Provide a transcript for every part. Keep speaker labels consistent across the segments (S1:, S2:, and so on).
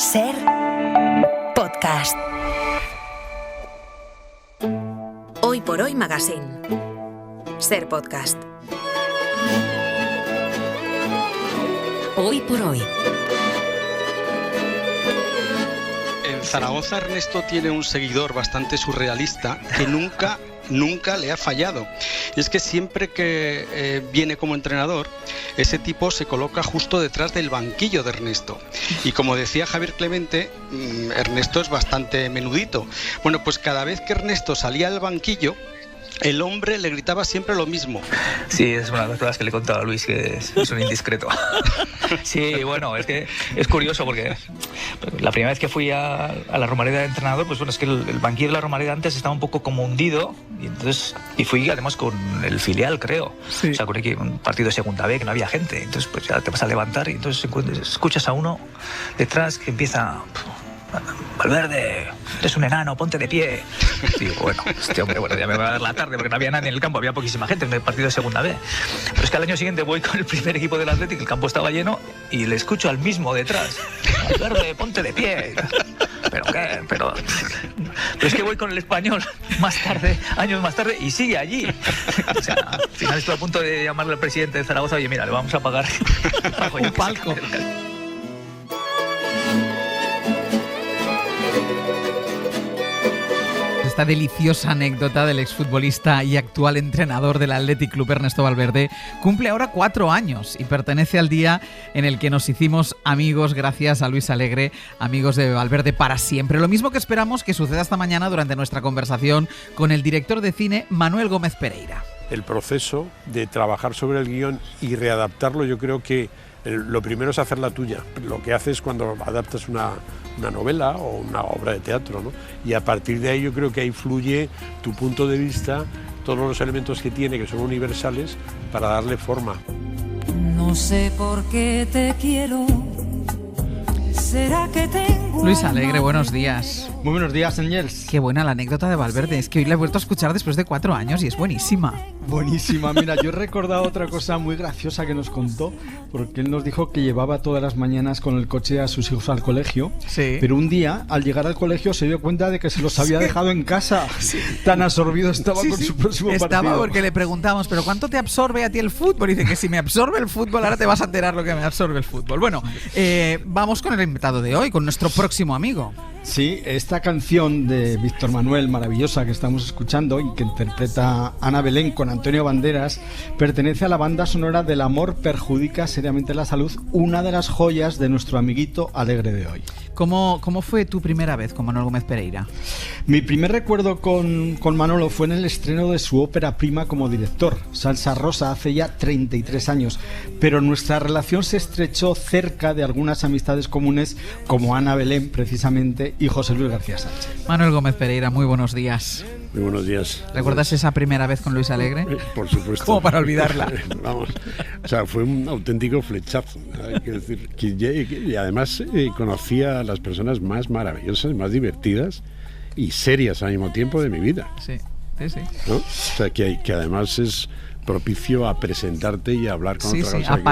S1: Ser podcast. Hoy por hoy Magazine. Ser podcast. Hoy por hoy.
S2: En Zaragoza, Ernesto tiene un seguidor bastante surrealista que nunca le ha fallado. Y es que siempre que viene como entrenador, ese tipo se coloca justo detrás del banquillo de Ernesto. Y como decía Javier Clemente, Ernesto es bastante menudito. Bueno, pues cada vez que Ernesto salía al banquillo, el hombre le gritaba siempre lo mismo.
S3: Sí, es una de las cosas que le he contado a Luis, que es un indiscreto. Sí, bueno, es que es curioso porque la primera vez que fui a la Romareda de entrenador, pues bueno, es que el banquillo de la Romareda antes estaba un poco como hundido y fui además con el filial, creo. Sí. O sea, con un partido de segunda B que no había gente. Entonces pues ya te vas a levantar y entonces escuchas a uno detrás que empieza... Valverde, eres un enano, ponte de pie. Digo, bueno, ya me va a dar la tarde porque no había nadie en el campo, había poquísima gente en el partido de segunda B. Pero es que al año siguiente voy con el primer equipo del Athletic, el campo estaba lleno y le escucho al mismo detrás. Valverde, ponte de pie. ¿Pero qué? Pero es que voy con el Español más tarde, años más tarde, y sigue allí. O sea, al final estoy a punto de llamarle al presidente de Zaragoza, oye, mira, le vamos a pagar
S4: un palco. Esta deliciosa anécdota del exfutbolista y actual entrenador del Athletic Club, Ernesto Valverde, cumple ahora 4 años y pertenece al día en el que nos hicimos amigos gracias a Luis Alegre, amigos de Valverde para siempre. Lo mismo que esperamos que suceda esta mañana durante nuestra conversación con el director de cine Manuel Gómez Pereira.
S5: El proceso de trabajar sobre el guión y readaptarlo, yo creo que lo primero es hacer la tuya. Lo que haces cuando adaptas una novela o una obra de teatro, ¿no? Y a partir de ahí yo creo que ahí fluye tu punto de vista, todos los elementos que tiene, que son universales, para darle forma.
S6: No sé por qué te quiero. ¿Será que tengo
S4: Luis Alegre, buenos días.
S7: Muy buenos días, Ángels.
S4: Qué buena la anécdota de Valverde. Es que hoy la he vuelto a escuchar después de 4 años y es buenísima.
S7: Buenísima. Mira, yo he recordado otra cosa muy graciosa que nos contó, porque él nos dijo que llevaba todas las mañanas con el coche a sus hijos al colegio,
S4: sí.
S7: Pero un día, al llegar al colegio, se dio cuenta de que se los había dejado en casa. Sí. Tan absorbido estaba con su próximo partido.
S4: Estaba porque le preguntamos, ¿pero cuánto te absorbe a ti el fútbol? Y dice que si me absorbe el fútbol, ahora te vas a enterar lo que me absorbe el fútbol. Bueno, vamos con el invitado de hoy, con nuestro próximo amigo.
S7: Sí, esta canción de Víctor Manuel, maravillosa, que estamos escuchando y que interpreta Ana Belén con Antonio Banderas, pertenece a la banda sonora del Amor perjudica seriamente la salud, una de las joyas de nuestro amiguito Alegre de hoy.
S4: ¿Cómo fue tu primera vez con Manuel Gómez Pereira?
S7: Mi primer recuerdo con Manolo fue en el estreno de su ópera prima como director, Salsa Rosa, hace ya 33 años, pero nuestra relación se estrechó cerca de algunas amistades comunes como Ana Belén, precisamente, y José Luis García Sánchez.
S4: Manuel Gómez Pereira, muy buenos días.
S5: Muy buenos días.
S4: ¿Recuerdas esa primera vez con Luis Alegre?
S5: Por supuesto.
S4: ¿Cómo para olvidarla?
S5: Vamos, o sea, fue un auténtico flechazo. Hay que decir, y además conocía a las personas más maravillosas, más divertidas y serias al mismo tiempo de mi vida.
S4: Sí.
S5: ¿No? O sea, que además es propicio a presentarte y a hablar con otra persona.
S4: A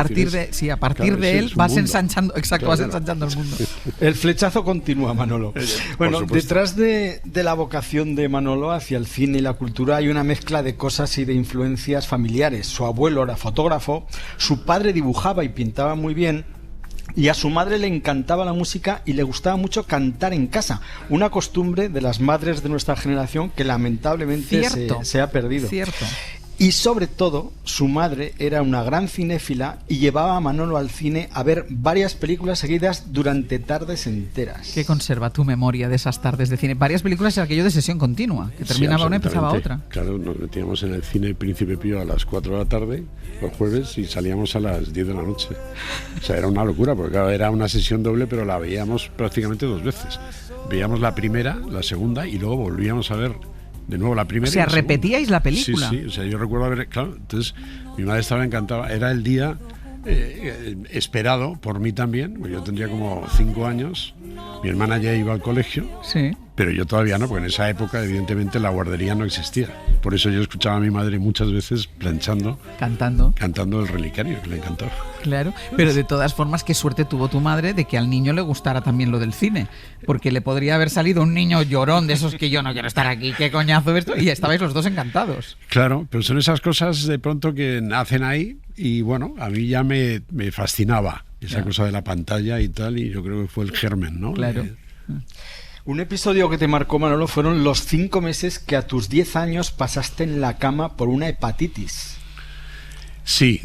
S4: partir de él vas ensanchando, vas ensanchando el mundo.
S7: El flechazo continúa, Manolo. Bueno, detrás de la vocación de Manolo hacia el cine y la cultura hay una mezcla de cosas y de influencias familiares. Su abuelo era fotógrafo, su padre dibujaba y pintaba muy bien, y a su madre le encantaba la música y le gustaba mucho cantar en casa, una costumbre de las madres de nuestra generación que lamentablemente se ha perdido.
S4: Cierto.
S7: Y sobre todo, su madre era una gran cinéfila y llevaba a Manolo al cine a ver varias películas seguidas durante tardes enteras.
S4: ¿Qué conserva tu memoria de esas tardes de cine? Varias películas y aquello de sesión continua, que terminaba una y empezaba otra.
S5: Claro, nos metíamos en el cine Príncipe Pío a las 4 de la tarde, los jueves, y salíamos a las 10 de la noche. O sea, era una locura, porque claro, era una sesión doble, pero la veíamos prácticamente 2 veces. Veíamos la primera, la segunda, y luego volvíamos a ver de nuevo la primera.
S4: O sea, repetíais la película.
S5: Sí, o sea, yo recuerdo haber, claro, entonces mi madre estaba encantada, era el día esperado por mí también, porque yo tendría como 5 años, mi hermana ya iba al colegio,
S4: sí,
S5: pero yo todavía no, porque en esa época evidentemente la guardería no existía, por eso yo escuchaba a mi madre muchas veces planchando,
S4: cantando
S5: el relicario, que le encantaba.
S4: Claro, pero de todas formas, qué suerte tuvo tu madre de que al niño le gustara también lo del cine, porque le podría haber salido un niño llorón de esos que yo no quiero estar aquí, qué coñazo esto, y estabais los dos encantados.
S5: Claro, pero son esas cosas de pronto que nacen ahí y bueno, a mí ya me fascinaba esa cosa de la pantalla y tal, y yo creo que fue el germen, ¿no?
S4: Claro.
S7: Un episodio que te marcó, Manolo, fueron los 5 meses que a tus 10 años pasaste en la cama por una hepatitis.
S5: Sí,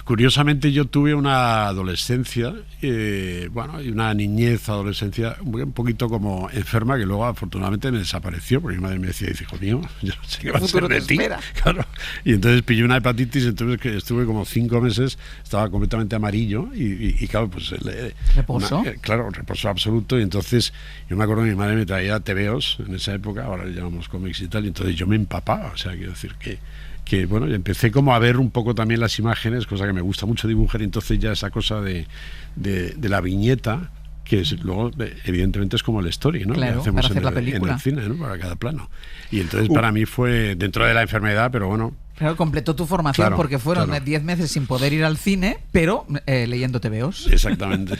S5: curiosamente yo tuve una adolescencia, y una niñez, adolescencia, un poquito como enferma, que luego afortunadamente me desapareció, porque mi madre me decía, hijo mío, yo no sé qué va a ser de ti. Claro. Y entonces pillé una hepatitis, entonces que estuve como 5 meses, estaba completamente amarillo, y claro, pues...
S4: ¿Reposo?
S5: Claro, reposo absoluto, y entonces yo me acuerdo que mi madre me traía tebeos en esa época, ahora le llamamos cómics y tal, y entonces yo me empapaba, o sea, quiero decir que bueno, empecé como a ver un poco también las imágenes, cosa que me gusta mucho dibujar, y entonces ya esa cosa de la viñeta, que luego evidentemente es como el story, ¿no?
S4: Claro,
S5: que hacemos
S4: para hacer la película.
S5: en el cine, ¿no? Para cada plano. Y entonces para mí fue dentro de la enfermedad, pero bueno.
S4: Claro, completó tu formación,
S5: Claro,
S4: porque fueron
S5: claro.
S4: 10 meses sin poder ir al cine, pero leyendo tebeos.
S5: Exactamente.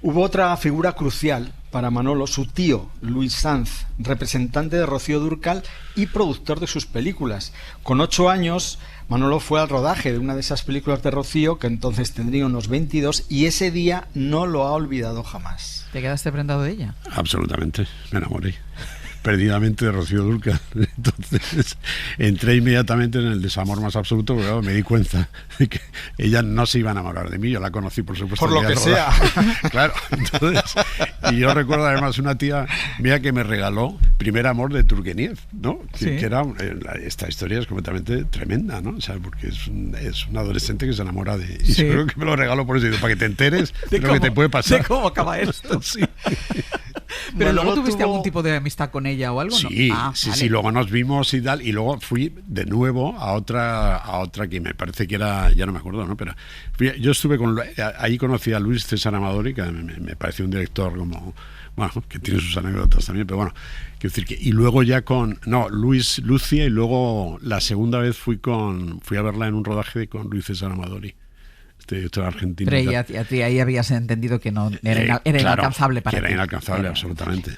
S7: Hubo otra figura crucial para Manolo, su tío, Luis Sanz, representante de Rocío Dúrcal y productor de sus películas. Con 8 años, Manolo fue al rodaje de una de esas películas de Rocío, que entonces tendría unos 22, y ese día no lo ha olvidado jamás.
S4: ¿Te quedaste prendado de ella?
S5: Absolutamente, me enamoré perdidamente de Rocío Dúrcal. Entonces entré inmediatamente en el desamor más absoluto, porque claro, me di cuenta de que ella no se iba a enamorar de mí. Yo la conocí, por supuesto,
S7: por lo que sea.
S5: Claro, entonces, y yo recuerdo además una tía mía que me regaló Primer amor de Turgeniev, ¿no?
S4: Sí.
S5: Que era, esta historia es completamente tremenda, ¿no? O sea, porque es un adolescente que se enamora de... Y
S4: Sí.
S5: yo creo que me lo regaló por eso, digo, para que te enteres de lo que te puede pasar.
S4: De cómo acaba esto.
S5: Sí.
S4: Pero
S7: Manolo
S4: luego tuviste
S7: tuvo-
S4: algún tipo de amistad con ella o algo,
S5: Sí,
S4: ¿no?
S5: sí, luego nos vimos y tal, y luego fui de nuevo a otra que me parece que era, ya no me acuerdo, ¿no? Pero yo estuve ahí conocí a Luis César Amadori, que me pareció un director como, bueno, que tiene sus anécdotas también, pero bueno, quiero decir que, y luego ya Luis, Lucia, y luego la segunda vez fui a verla en un rodaje con Luis César Amadori, este director argentino.
S4: Pero a ti ahí habías entendido que no era
S5: Claro,
S4: inalcanzable para
S5: que
S4: ti.
S5: era inalcanzable, absolutamente.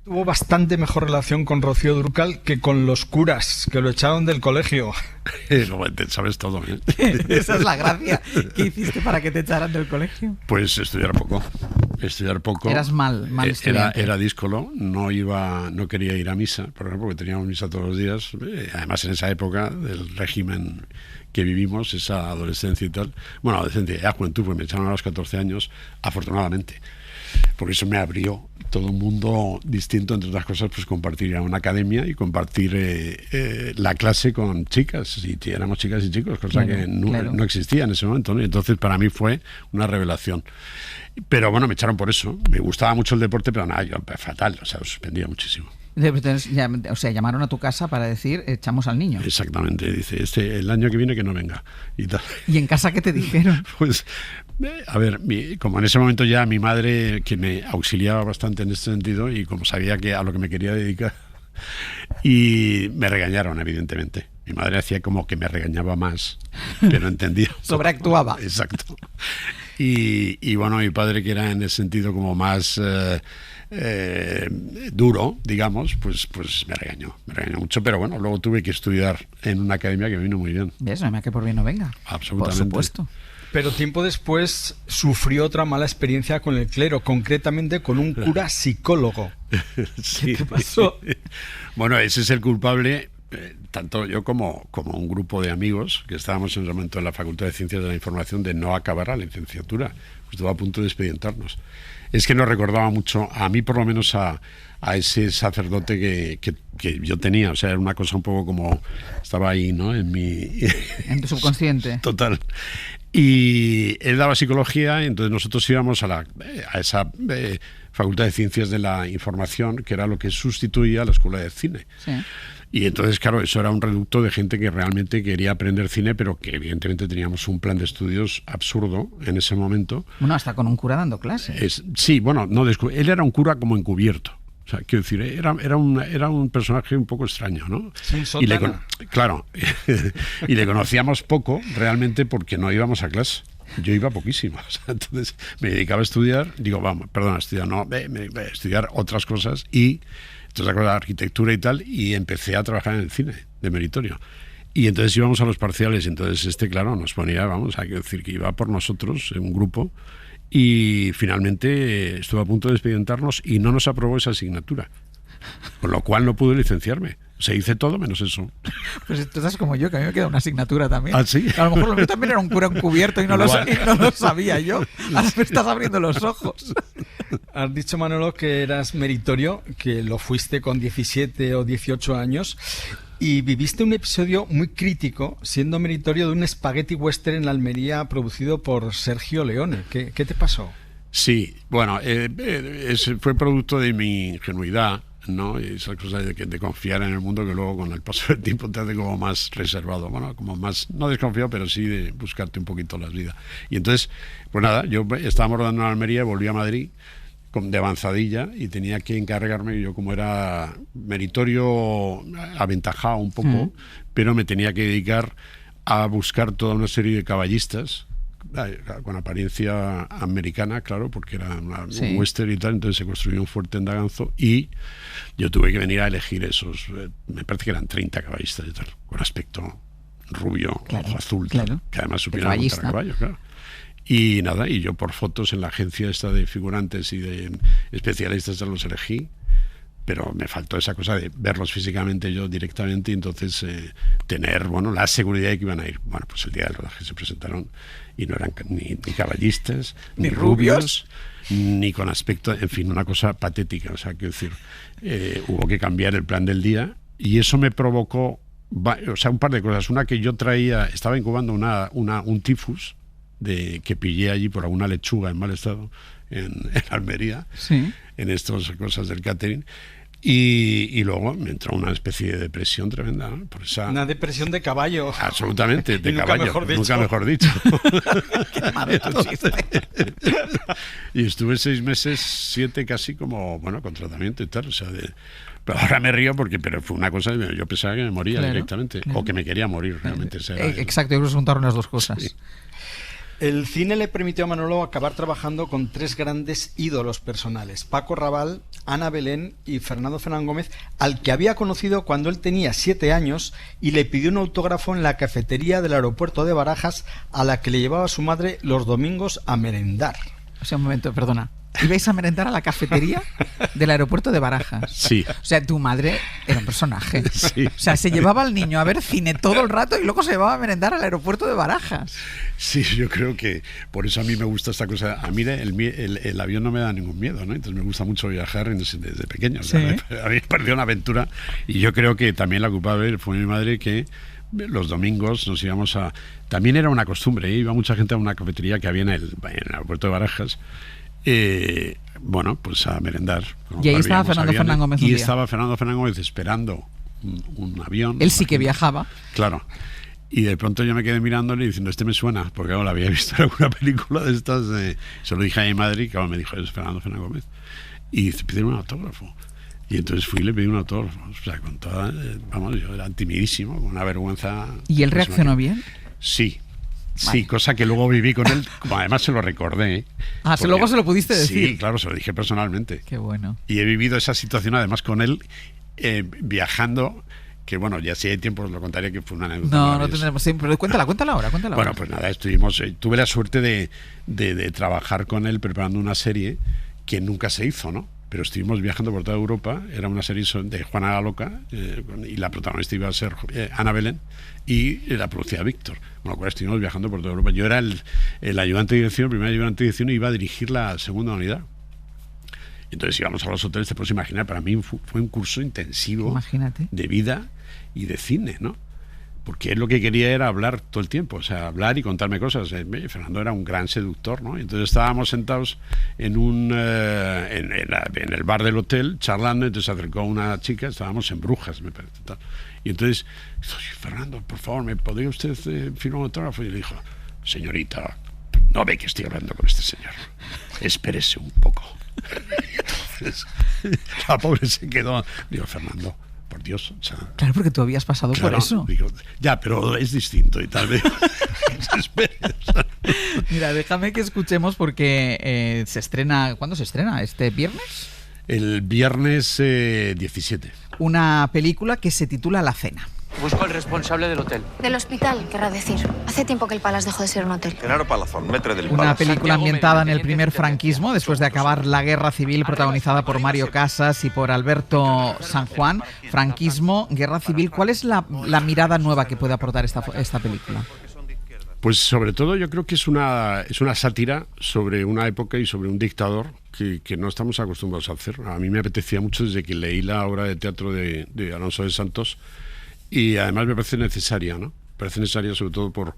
S7: Tuvo bastante mejor relación con Rocío Dúrcal que con los curas, que lo echaron del colegio.
S5: Sabes todo, ¿eh?
S4: Esa es la gracia. ¿Qué hiciste para que te echaran del colegio?
S5: Pues estudiar poco.
S4: Eras mal estudiante.
S5: Era díscolo, no quería ir a misa, por ejemplo, porque teníamos misa todos los días. Además, en esa época del régimen que vivimos, esa adolescencia y tal. Bueno, adolescencia, ya juventud, pues me echaron a los 14 años, afortunadamente. Porque eso me abrió todo un mundo distinto, entre otras cosas, pues compartir a una academia y compartir la clase con chicas, y éramos chicas y chicos, cosa que no existía en ese momento, ¿no? Y entonces para mí fue una revelación. Pero bueno, me echaron por eso. Me gustaba mucho el deporte, pero nada, yo fatal, o sea, lo suspendía muchísimo.
S4: Entonces, o sea, llamaron a tu casa para decir, echamos al niño.
S5: Exactamente, dice, el año que viene que no venga. Y tal.
S4: ¿Y en casa qué te dijeron?
S5: Pues, a ver, como en ese momento ya mi madre, que me auxiliaba bastante en este sentido, y como sabía que a lo que me quería dedicar, y me regañaron, evidentemente. Mi madre hacía como que me regañaba más, pero entendía.
S4: Sobreactuaba.
S5: Exacto. Y bueno, mi padre, que era en ese sentido como más duro, digamos, pues me regañó mucho, pero bueno, luego tuve que estudiar en una academia que me vino muy bien.
S4: ¿Ves? No me da que por bien no venga.
S5: Absolutamente.
S4: Por supuesto.
S7: Pero tiempo después sufrió otra mala experiencia con el clero, concretamente con un cura psicólogo.
S5: Sí.
S7: ¿Qué te pasó?
S5: Bueno, ese es el culpable. Tanto yo como un grupo de amigos que estábamos en el momento en la Facultad de Ciencias de la Información, de no acabar a la licenciatura. Estuvo a punto de expedientarnos. Es que nos recordaba mucho, a mí por lo menos, a ese sacerdote que yo tenía. O sea, era una cosa un poco como... Estaba ahí, ¿no? En
S4: tu subconsciente.
S5: Total. Y él daba psicología, y entonces nosotros íbamos a esa Facultad de Ciencias de la Información, que era lo que sustituía a la Escuela de Cine.
S4: Sí.
S5: Y entonces, claro, eso era un reducto de gente que realmente quería aprender cine, pero que evidentemente teníamos un plan de estudios absurdo en ese momento.
S4: Bueno, hasta con un cura dando clases.
S5: Sí, bueno, no, él era un cura como encubierto. O sea, quiero decir, era un personaje un poco extraño, ¿no? Claro, y le conocíamos poco realmente porque no íbamos a clase. Yo iba poquísimo. O sea, entonces me dedicaba a estudiar, estudiar otras cosas y entonces la arquitectura y tal, y empecé a trabajar en el cine de meritorio. Y entonces íbamos a los parciales, entonces claro, nos ponía, hay que decir que iba por nosotros en un grupo. Y finalmente estuve a punto de expedientarnos y no nos aprobó esa asignatura, con lo cual no pude licenciarme. Se hice todo menos eso.
S4: Pues tú estás como yo, que a mí me queda una asignatura también.
S5: ¿Ah, sí?
S4: A lo mejor lo mío también era un cura encubierto y no lo sabía yo. Ahora me estás abriendo los ojos.
S7: Has dicho, Manolo, que eras meritorio, que lo fuiste con 17 o 18 años. Y viviste un episodio muy crítico siendo meritorio de un spaghetti western en la Almería producido por Sergio Leone. ¿Qué te pasó?
S5: Sí, bueno, fue producto de mi ingenuidad, ¿no? Y esa cosa de confiar en el mundo que luego con el paso del tiempo te hace como más reservado, bueno, como más, no desconfiado, pero sí de buscarte un poquito la vida. Y entonces, pues nada, yo estábamos rodando en Almería, volví a Madrid de avanzadilla y tenía que encargarme, yo como era meritorio aventajado un poco, pero me tenía que dedicar a buscar toda una serie de caballistas con apariencia americana, claro, porque era un western y tal, entonces se construyó un fuerte en Daganzo y yo tuve que venir a elegir esos, me parece que eran 30 caballistas y tal, con aspecto rubio, ojo azul, tal, que además supieran montar a caballo, claro. Y nada, y yo por fotos en la agencia esta de figurantes y de especialistas los elegí, pero me faltó esa cosa de verlos físicamente yo directamente y entonces tener, la seguridad de que iban a ir. Bueno, pues el día del rodaje se presentaron y no eran ni caballistas, ni rubios, ni con aspecto, en fin, una cosa patética. O sea, quiero decir, hubo que cambiar el plan del día y eso me provocó, un par de cosas. Una, que yo estaba incubando un tifus que pillé allí por alguna lechuga en mal estado en Almería, en estas cosas del catering, y luego me entró una especie de depresión tremenda, ¿no? Por
S7: una depresión de caballo.
S5: Absolutamente, de caballo, nunca mejor dicho.
S4: Qué malo tu chiste.
S5: Y estuve 6 meses, 7 casi como, con tratamiento y tal, o sea, pero ahora me río pero fue una cosa, yo pensaba que me moría directamente, o que me quería morir realmente.
S4: Exacto, yo creo que se juntaron las dos cosas.
S5: Sí.
S7: El cine le permitió a Manolo acabar trabajando con 3 grandes ídolos personales: Paco Raval, Ana Belén y Fernando Fernán Gómez, al que había conocido cuando él tenía 7 años y le pidió un autógrafo en la cafetería del aeropuerto de Barajas, a la que le llevaba su madre los domingos a merendar.
S4: O sea, un momento, perdona. ¿Ibais a merendar a la cafetería del aeropuerto de Barajas?
S5: Sí.
S4: O sea, tu madre era un personaje.
S5: Sí.
S4: O sea, se llevaba al niño a ver cine todo el rato y luego se llevaba a merendar al aeropuerto de Barajas.
S5: Sí, yo creo que por eso a mí me gusta esta cosa. A mí el avión no me da ningún miedo, ¿no? Entonces me gusta mucho viajar desde pequeño. Sí. A mí me pareció una aventura y yo creo que también la culpable fue mi madre, que los domingos nos íbamos a... También era una costumbre, iba mucha gente a una cafetería que había en el aeropuerto de Barajas. Pues a merendar.
S4: Y ahí estaba Fernando Fernán Gómez un día.
S5: Estaba Fernando Fernán Gómez esperando un avión.
S4: Él sí que viajaba.
S5: Claro. Y de pronto yo me quedé mirándole y diciendo, este me suena, porque lo había visto en alguna película de estas. Se lo dije a mi madre y me dijo, es Fernando Fernán Gómez. Y dice, pide un autógrafo. Y entonces fui y le pedí un autógrafo. O sea, con toda... yo era timidísimo, con una vergüenza.
S4: ¿Y él reaccionó bien?
S5: Sí. Sí, cosa que luego viví con él, como además se lo recordé.
S4: Luego se lo pudiste decir.
S5: Sí, claro, se lo dije personalmente.
S4: Qué bueno.
S5: Y he vivido esa situación además con él, viajando, que ya si hay tiempo os lo contaré, que fue una anécdota.
S4: No tendremos tiempo, pero cuéntala ahora.
S5: Bueno, pues nada, tuve la suerte de trabajar con él preparando una serie que nunca se hizo, ¿no? Pero estuvimos viajando por toda Europa. Era una serie de Juana la Loca, y la protagonista iba a ser Ana Belén, y la producía Víctor, con lo cual estuvimos viajando por toda Europa. Yo era el ayudante de dirección, el primer ayudante de dirección, y iba a dirigir la segunda unidad. Entonces íbamos a los hoteles, te puedes imaginar, para mí fue un curso intensivo de vida y de cine, ¿no? Porque él lo que quería era hablar todo el tiempo, o sea, hablar y contarme cosas. Fernando era un gran seductor, ¿no? Entonces estábamos sentados en el bar del hotel charlando, entonces se acercó una chica, estábamos en Brujas, me parece, tal. Y entonces, Fernando, por favor, ¿me podría usted firmar un autógrafo? Y le dijo, señorita, no ve que estoy hablando con este señor, espérese un poco. Entonces, la pobre se quedó. Digo, Fernando, por Dios. O sea,
S4: claro, porque tú habías pasado por eso.
S5: Digo, ya, pero es distinto y tal vez.
S4: Mira, déjame que escuchemos porque se estrena. ¿Cuándo se estrena? ¿Este viernes?
S5: El viernes 17.
S4: Una película que se titula La Cena.
S8: Busco al responsable del hotel.
S9: Del hospital, querrá decir. Hace tiempo que el Palace dejó de ser un hotel.
S10: Genaro Palazón, metre del
S4: Una
S10: Palace.
S4: película ambientada en el primer franquismo, después de acabar la guerra civil, protagonizada por Mario Casas y por Alberto San Juan. Franquismo, guerra civil. ¿Cuál es la mirada nueva que puede aportar esta película?
S5: Pues sobre todo yo creo que es una sátira sobre una época y sobre un dictador que no estamos acostumbrados a hacer. A mí me apetecía mucho desde que leí la obra de teatro de Alonso de Santos, y además me parece necesaria, ¿no? Me parece necesaria sobre todo por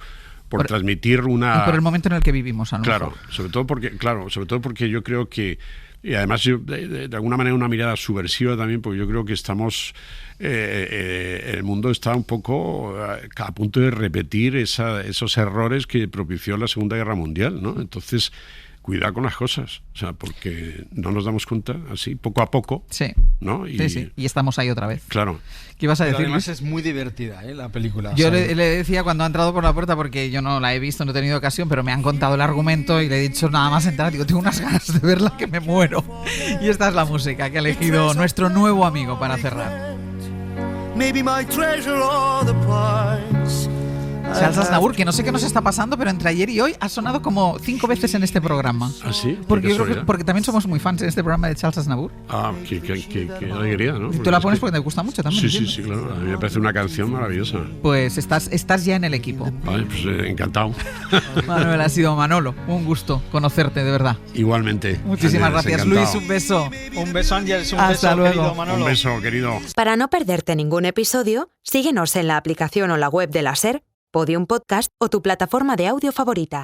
S5: transmitir una...
S4: Y por el momento en el que vivimos, a lo
S5: claro,
S4: mejor.
S5: sobre todo porque yo creo que, y además yo, de alguna manera una mirada subversiva también, porque yo creo que estamos... el mundo está un poco a punto de repetir esos errores que propició la Segunda Guerra Mundial, ¿no? Entonces, cuidado con las cosas, o sea, porque no nos damos cuenta así, poco a poco,
S4: sí,
S5: ¿no?
S4: Sí, y estamos ahí otra vez.
S5: Claro.
S4: ¿Qué ibas a decir?
S7: Además es muy divertida, la película.
S4: Yo le decía cuando ha entrado por la puerta, porque yo no la he visto, no he tenido ocasión, pero me han contado el argumento y le he dicho nada más entrar, digo, tengo unas ganas de verla que me muero. Y esta es la música que ha elegido nuestro nuevo amigo para cerrar. Charles Aznavour, que no sé qué nos está pasando, pero entre ayer y hoy ha sonado como 5 veces en este programa.
S5: ¿Ah, sí?
S4: Porque yo creo que porque también somos muy fans en este programa de Charles Aznavour.
S5: Ah, qué alegría, ¿no?
S4: Tú la pones porque te gusta mucho también.
S5: Sí, claro. A mí me parece una canción maravillosa.
S4: Pues estás ya en el equipo.
S5: Vale, pues encantado.
S4: Manuel, ha sido Manolo. Un gusto conocerte, de verdad.
S5: Igualmente.
S4: Muchísimas gracias,
S5: encantado.
S4: Luis. Un beso.
S7: Un beso, Ángeles. Un
S4: Hasta
S7: beso,
S4: luego.
S7: querido Manolo.
S5: Un beso, querido.
S1: Para no perderte ningún episodio, síguenos en la aplicación o la web de la SER, Podium Podcast o tu plataforma de audio favorita.